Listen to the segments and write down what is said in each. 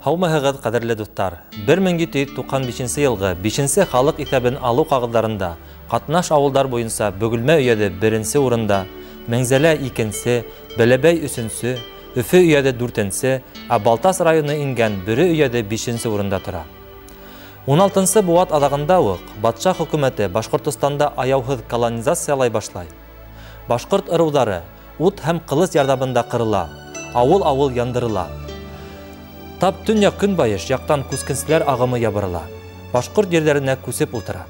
Һаумыһығыҙ, ҡәҙерле дуҫтар. 1795 йылғы 5-нче халыҡ иҫәбен алыу ҡағыҙҙарында ҡатнаш ауылдар буйынса Бөгөлмә өйәҙе 1-нче урында, Мәңзәлә 2-нче, Бәләбәй 3-нче, Өфө өйәҙе 4-нче, ә Балтас районы ингән Бөрө өйәҙе 5-нче урында тора. 16-нчы быуат аҙағында уҡ батша хөкүмәте Башҡортостанда аяуһыҙ колонизациялай башлай. Башҡорт ырыуҙары ут һәм ҡылыс ярҙамында ҡырыла, ауыл-ауыл яндырыла. Тап төньяҡ көнбайыш яҡтан күскенселәр ағымы ябырыла. Башҡорт ерләренә күсеп ултыра.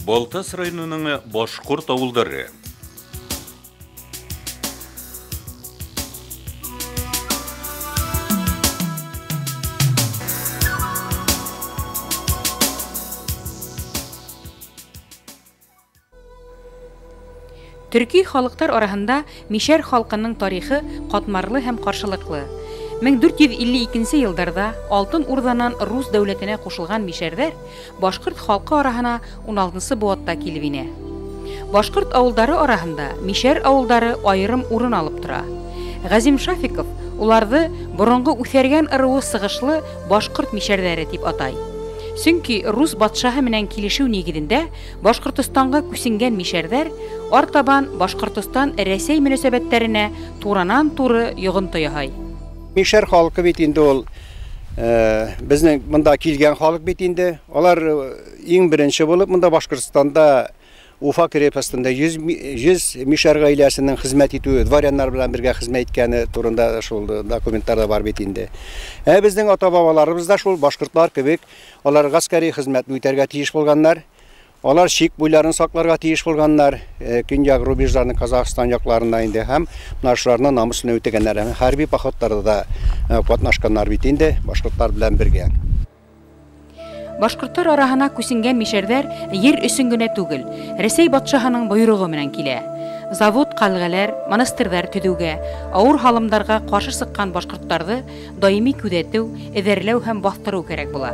Балтас районының башҡорт ауылдары. Төрки халыҡтар араһында Мишәр халҡының тарихы ҡатмарлы һәм ҡаршылыҡлы. 1452 йылдарҙа Алтын Урҙанан Рус дәүләтенә ҡушылған Мишәрҙәр башҡорт халҡы араһына 16-нсы быуатта килеп инә. Башҡорт ауылдары араһында Мишәр ауылдары айырым урын алып тора. Ғәзим Шафиков уларҙы боронғо үҫәргән ырыуы сығышлы башҡорт Мишәрҙәре тип атай. Сөнки Рус батшаһы менән килешеү нигеҙендә Башҡортостанға күсенгән Мишәрҙәр артабан Башҡортостан Рәсәй мөнәсәбәттәренә туранан-туры йоғонто яһай. Мишәр халқы бит инде ул безнең монда килгән халык бит инде. Алар иң беренче булып монда Башҡортостанда Уфа крепостында 100 Мишәр гаиләсенең хезмәт итүе, дворяннар белән бергә хезмәт иткәне турында шул документтарда бар бит инде. Безнең ата-бабаларыбыз да шул башҡортлар кебек, алар гаскәри хезмәтне үтәргә тиеш булганнар. Алар шик буйларын сакларга тиеш булганнар. Көньяк рубежларның Казахстан якларында инде һәм нашуларның намусын үтәгәннәр. Хәрби походларда катнашканнар бит инде башҡортлар белән бергә. Башҡорттар араһына күсенгән Мишәрҙәр ер өсөн генә түгел, Рәсәй батшаһының бойороғо менән килә. Завод, ҡалғәләр, монастырҙар төҙөүгә, ауыр һалымдарға ҡаршы сыҡҡан башҡорттарҙы даими күҙәтеү, эҙәрләү һәм баҫтырыу кәрәк була.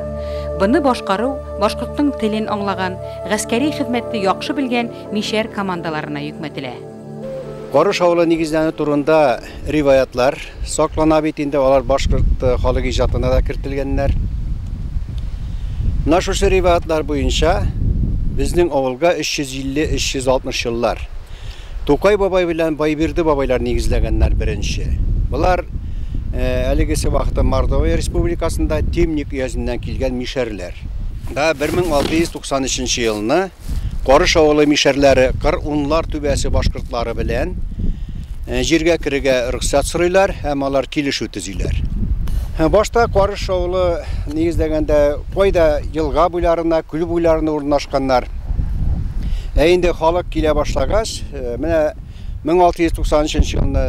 Быны башҡарыу башҡорттың телен аңлаған, ғәскәри хеҙмәтте яҡшы белгән Мишәр командаларына йөкмәтелә. Ҡарыш ауылы нигеҙләнеү турында риваятлар саҡлана бит инде, алар башҡорт халыҡ ижадына да кертелгәннәр. Шушы риваятлар буйынса безнең ауылға 350-360 йыллар Тукай бабай белән Байбирҙе бабайлар нигеҙләгәннәр беренче. Былар әлегесе ваҡытта Мордовия республикасында Темник өйәсенән килгән мишәрләр. 1693 йылны Ҡарыш ауылы мишәрләре Ҡыр-унлар түбәсе башҡортлары белән җиргә керергә рөхсәт сорыйлар һәм алар килешеү төзөйләр. Башта Ҡарыш ауылы нигеҙләгәндә ҡайда йылға буйларына, күл буйларына урынлашҡаннар. Инде халыҡ килә башлагас, менә 1693 йылны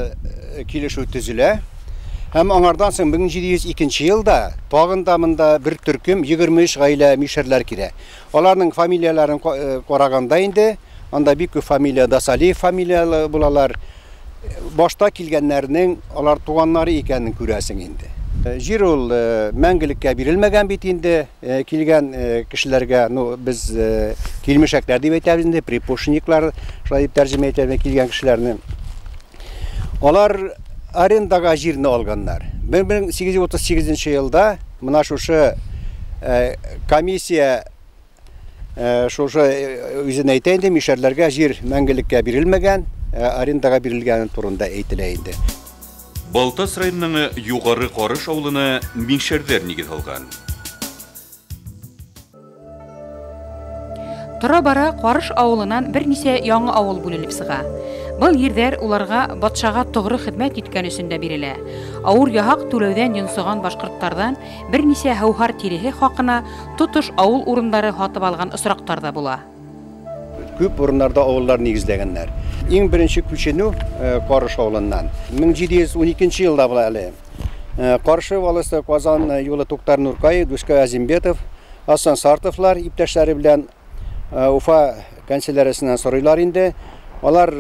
килешеү төзөлә. Һәм аңардан соң 1702 йылда тагында монда бер төркем 23 гаилә мишәрләр килә. Аларның фамилияларын ҡарағанда инде, анда бик күп фамилия Дасалиев фамилиялы булалар. Башта килгәннәрнең алар туғаннары икәнен күрәсең инде. Жир ул мәңгелеккә бирелмәгән бит инде, килгән кешеләргә, без килмешәкләр дип әйтәбез инде, припушниклар, шулай дип тәрҗемә итәбез килгән кешеләрне. Алар арендага җирне алганнар. 1838 йылда мына шушы комиссия шушы үзенә әйтә инде, мишәрләргә җир мәңгелеккә бирелмәгән, арендага бирелгән турында әйтелә инде. Балтас районының юғары Ҡарыш ауылына Мишәрҙәр нигеҙ һалған. Тора-бара Ҡарыш ауылынан бер нисә яңы ауыл бүленеп сыға. Был ерҙәр уларға батшаға тоғры хеҙмәт иткән өсөн дә бирелә. Ауыр яһаҡ түләүҙән йонсоған башҡорттарҙан бер нисә һәүһәр тиреһе хаҡына тотош ауыл урындары һатып алған осраҡтар да була. Күп урындарда ауыллар нигеҙләгәннәр. Иң беренче күченеү Ҡарыш ауылынан 1712 йылда була әле. Ҡаршы волосты Казан юлы Туктар Нуркаев, Дуска Азимбетов, Асан Сартовлар иптәшләре белән Уфа канцеляриясенән сорыйлар инде. Алар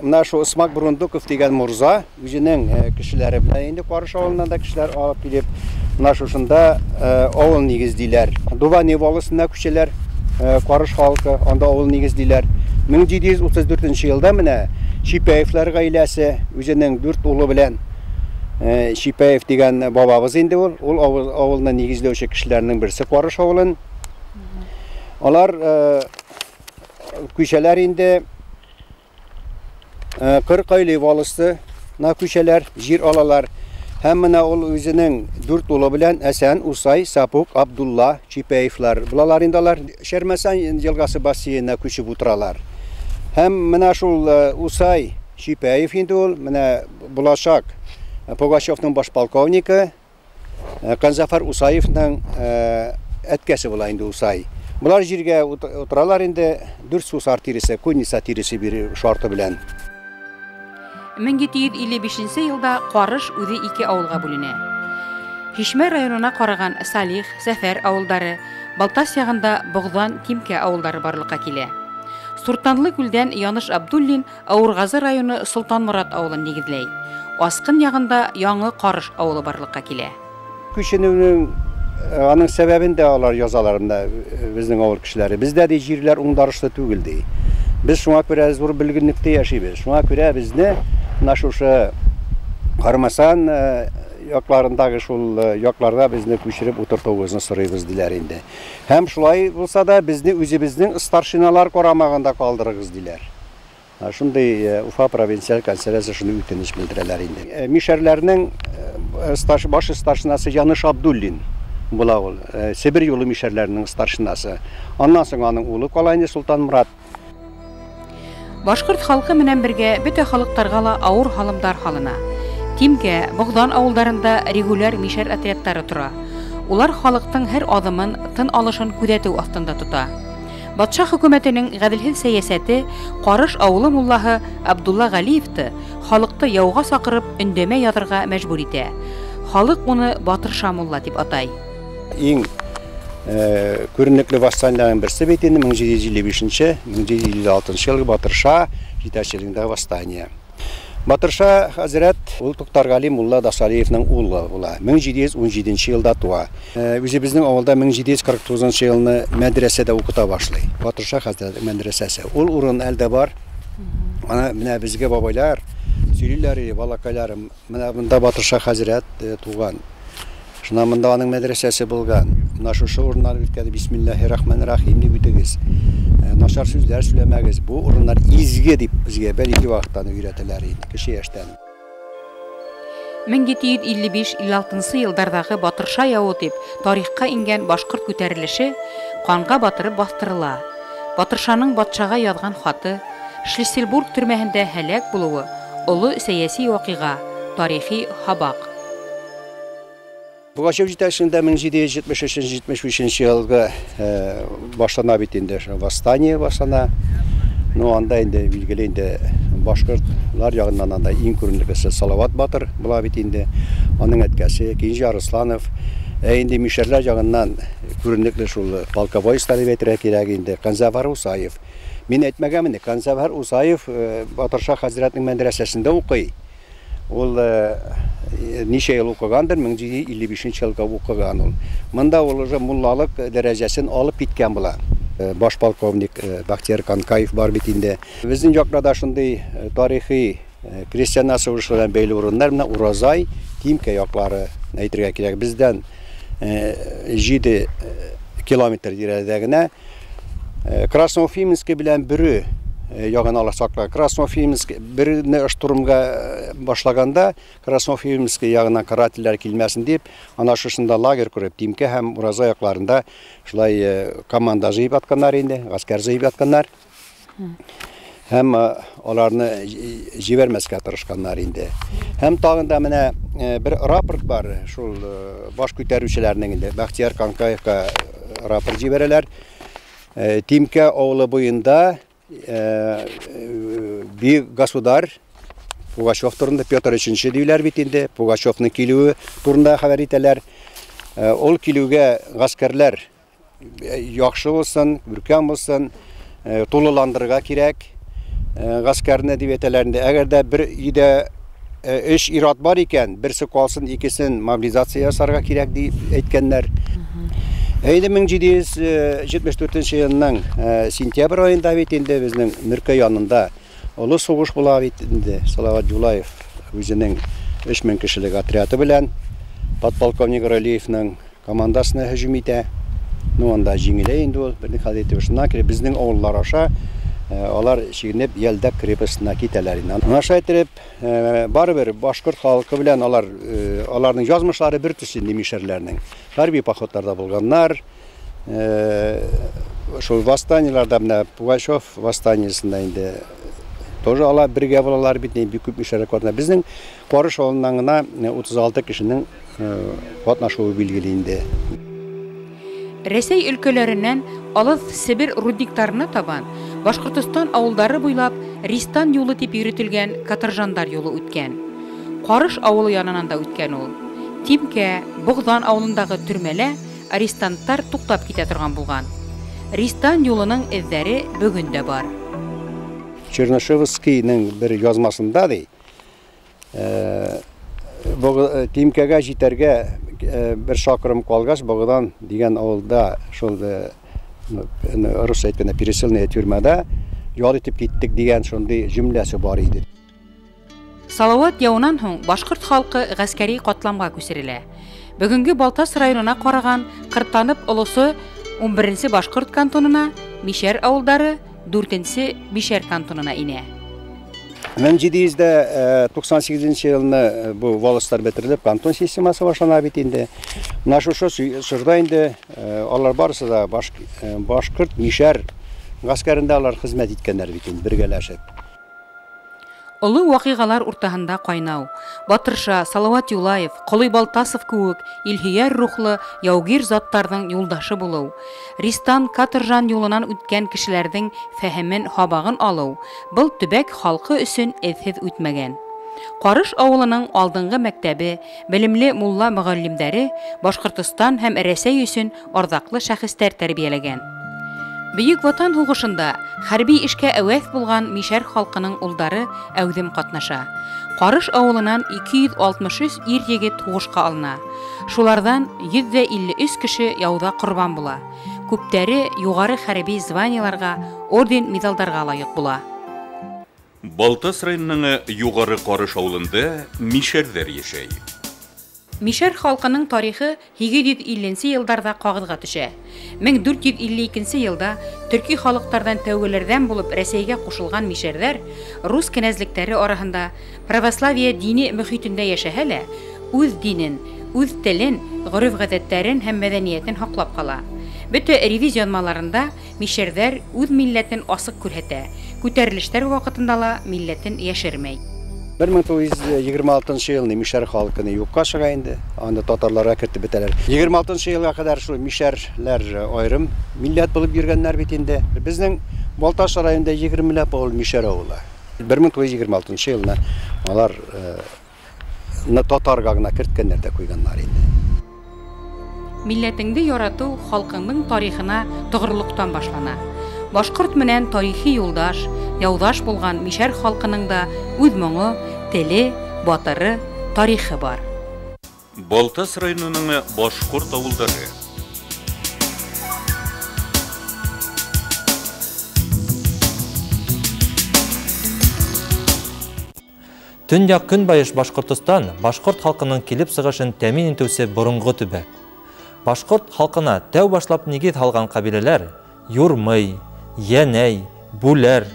Мына шу Исмак Бурундуков деген мурза үзенең кешеләре белән инде Карыш авылыннан да кешеләр алып килеп, мына шушында авыл нигездиләр. Дувани волосына күчәләр, Карыш халкы анда авыл нигездиләр. 1734 елда менә Шипаевлар гаиләсе үзенең 4 улы белән Шипаев дигән бабабыз инде ул авылны нигезләүче кешеләрнең берсе Карыш авылын. Алар күчәләр инде 40 айлы волосты на күчәләр, җир алалар. Һәм менә ул үзенең 4 улы белән Әсән, Усай, Сапук, Абдулла, Шипаевлар булалар инде алар Шәрмәсән елгасы бассейнына күчеп утыралар. Һәм менә шул Усай, Шипаев инде ул менә булачак Пугачевның баш полковнигы Канзафар Усаевның әткәсе була инде Усай. Булар җиргә утыралар инде 4 сусар тиресе, Куниса тиресе бир шарты белән. 1755 елда Карыш үзе 2 авылга бүленә. Хишмә районына караган Салих, Сәфәр авылдары, Балтас ягында Богдан, Тимкә авылдары барлыкка килә. Суртанлы күлдән Яныш Абдуллин Авыргазы районы Солтанмурат авылын нигезләй. Аскын ягында Яңы Карыш авылы барлыкка килә. Күченүнең аның сәбәбен дә алар язаларында безнең авыл кешеләре. Бездә дә җирләр уңдарышлы түгел ди. Без шуңа күрә зур белгенлектә яшибез. Шуңа күрә безне наша Кармасан якларындагы шул якларда безне күчереп утыртуыбызны сорыйбыз диләр инде. Һәм шулай булса да безне үзебезнең старшиналар карамагында калдырыгыз диләр. Шундай Уфа провинциаль канцеляриясе шуны үтенеч белдерәләр инде. Мишәрләрнең баш старшинасы Яныш Абдуллин була ул. Сибир юлы мишәрләрнең старшинасы. Аннан соң аның улы Калайны Султанмурат. Башкорт халкы менән бергә бөтә халыктарга ла авыр халымдар халына. Тимкә, Богдан авылдарында регуляр мишәр отрядтары тора. Улар халыктың һәр адымын, тын алышын күзәтү астында тота. Батша хөкүмәтенең гаделһез сәясәте Карыш авылы муллаһы Абдулла Галиевты халыкты яуга сакырып өндәмә язырга мәҗбүр итә. Халык уны Батырша мулла дип атай. Иң күренекле восстаниеләрнең берсе бит инде 1755-1756 елгы Батырша җитәкчелегендәге восстание. Батырша хәзрәт ул Туктаргали мулла Дасалиевның улы була. 1717 елда туа. Үзебезнең авылда 1749 елны мәдрәсәдә укыта башлый. Батырша хәзрәт мәдрәсәсе. Ул урын әлдә бар. Ана менә безгә бабайлар сөйлиләр, балакайларым, менә монда Батырша хәзрәт туган. Шуна монда аның мәдрәсәсе булган. Менә шушы урыннар үткәде. Бисмиллаһир-рахманир-рахим дип үтегез. Нашар сүзләр сөйләмәгез. Бу урыннар изге дип безгә бәлки вакыттан өйрәтәләр инде, кеше яшьтән. 1755-56 еллардагы Батырша яуы дип тарихка ингән башкорт күтәрелеше канга батырып бастырыла. Батыршаның батшага язган хаты, Шлиссельбург төрмәһендә һәлак булуы, олы сәяси вакыйга, тарихи хабак. Пугачев җитәкчелегендә 1773-75 елга башлана бит инде восстание башлана. Ну анда инде билгеле инде башкортлар ягыннан анда иң күренеклесе Салават Батыр була бит инде. Аның әткәсе Кинҗи Арысланов. Инде мишәрләр ягыннан күренекле шул полковой сталиветрә кирәк инде Канзафар Усаев. Мин әйтмәгәнмен, Канзафар Усаев Батырша хәзрәтнең мәдрәсәсендә укый. Ул ничә ел укыгандыр, 1755 елга укыган ул. Монда ул уже муллалык дәрәҗәсен алып киткән була. Баш полковник Бахтияр Канкаев бар бит инде. Безнең якларда шундый тарихи крестьян асылышлардан бәйле урыннар, менә Уразай, Тимкә яклары әйтергә кирәк. Бездән 7 километр тирәдә генә Красноуфимск белән Бөрү ягын аласакла. Красноуфимск берне штурмга башлаганда Красноуфимск ягына карательләр килмәсен дип, ана шушында лагерь күреп Тимкә һәм Уразай якларында шулай команда җыйып атканнар инде, гаскәр җыйып атканнар. Һәм аларны җибәрмәскә тырышканнар инде. Һәм тагын да менә бер рапорт бар, шул баш күтәрүчеләрнең инде Бахтияр Канкаевка рапорт җибәрәләр. Тимкә авылы буенда bir государ Пугачев турында Петр III диләр бит инде. Пугачевның килүе турында хәбәр итәләр. Ул килүгә гаскәрләр яхшы булсын, бүркәм булсын, тулыландырырга кирәк. гаскәрне дип әйтәләрендә, әгәр дә бер өйдә 3 ир-ат бар икән, берсе калсын, икесен мобилизация ясарга кирәк дип әйткәннәр. Әйдә 1774 елның сентябрь аенда бит инде безнең Нөркә янында олы сугыш була бит инде. Салават Юлаев үзенең 3000 кешелек отряды белән подполковник Ралиевның командасына һөҗүм итә. Ну анда җиңелә инде ул, бер хәл итеп шуннан кире безнең авыллар аша алар чигенеп Ялдак крепостена китәләр инде. Аша итеп барыбер башкорт халкы белән аларның язмышлары бер төс инде мишәрләрнең. Хәрби походларда булганнар. Шул восстаниеларда менә Пугачев восстаниесында инде тоже алар бергә булалар бит, бик күп мишәрләр катна. Безнең Карыш авылыннан гына 36 кешенең катнашуы билгеле инде. Рәсәй өлкәләреннән алып Сибир рудникларына табан Башкортстан авылдары буйлап Ристан юлы дип йөртелгән Катыржандар юлы үткән. Карыш авылы янынан да үткән ул. Тимкә, Богдан авылындагы төрмәлә арестанттар туктап китә торган булган. Ристан юлының эзләре бүген дә бар. Чернышевскийның бер язмасында ди, Тимкәгә җитәргә bir шакрым калгач, Богдан дигән авылда шул рус әйткәндә пересыльная тюрьмада ял итеп киттек дигән шундый җөмләсе бар иде. Салават яунан һуң башкорт халкы гаскәри катламга күчерелә. Бүгенге Балтас районына караган Кыртанып олысы 11-нче башкорт кантонына, Мишәр авылдары 4-нче Мишәр кантонына инә. 1798 елны бу волостар бетерелеп, кантон системасы башлана бит инде. Менә шушы шырда инде алар барысы да башкорт Мишәр гаскәрендә алар хезмәт иткәннәр бит инде бергәләшеп. Олы вакыйгалар уртаһында кайнау. Батырша, Салават Юлаев, Кылый Балтасов кебек илһияр рухлы яугир заттарның юлдашы булу. Ристан Катыржан юлынан үткән кешеләрнең фәһемен, хабагын алу. Был төбәк халкы өчен эзһез үтмәгән. Карыш авылының алдынгы мәктәбе, белемле мулла мөгаллимнәре Башкортстан һәм Рәсәй өчен ардаклы шәхестәр тәрбияләгән. Бөек Ватан һугышында хәрби эшкә әвәз булган Мишәр халкының улдары әүдем катнаша. Карыш авылынан 263 ир-егет һугышка алына. Шулардан 153 кеше яуда корбан була. Күптәре югары хәрби званияларга, орден медалдарга лаек була. Балтас районының югары Карыш авылында мишәрләр яшәй. Мишәр халкының тарихы 750 елларда кагылга төшә. 1452 елда төрки халыктардан тәүгеләрдән булып Рәсәйгә кушылган мишәрләр рус кенәзлектәре арасында православие дине мөхитендә яшәһәлә, үз динен, үз телен, гореф-гадәтләрен һәм мәдәниятен хаклап кала. Бөтә ревизионмаларында мишәрләр үз милләтен асык күрһәтә. Күтәрелештәр вакытында ла милләтен яшермәй. 1926 елны Мишәр халкыны юкка чыга инде. Анда татарларга кертеп бетәләр. 26 елга кадәр шул мишәрләр аерым милләт булып йөргәннәр бит инде. Безнең Балтас районында 20 авыл мишәр авылы. 1926 елны алар татарга гына керткәннәр дә куйганнар инде. Милләтеңне ярату халкыңның тарихына тугрылыктан башлана. Башкорт менән тарихи юлдаш, яудаш булган Мишәр халкының да үз моңы, теле, батыры, тарихы бар. Балтас районының башкорт авылдары. Төньяк көнбайыш Башкортстан башкорт халкының килеп сыгышын тәмин итүче борынгы төбәк. Башкорт халкына тәү башлап нигез алган кабиләләр Юрмый, Янәй, Бүләр,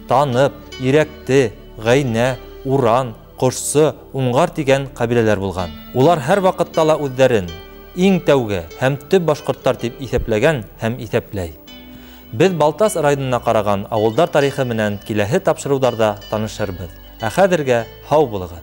Танып, Ирәкте, Гайнә, Уран, Кошсы, Уңгар дигән кабиләләр булган. Улар һәр вакытта ла үзләрен иң тәүге һәм төп башкортлар дип исәпләгән һәм исәпләй. Без Балтас районына караган авылдар тарихы менән киләһе тапшыруларда танышырбыз. Ә хәзергә һау булыгыз.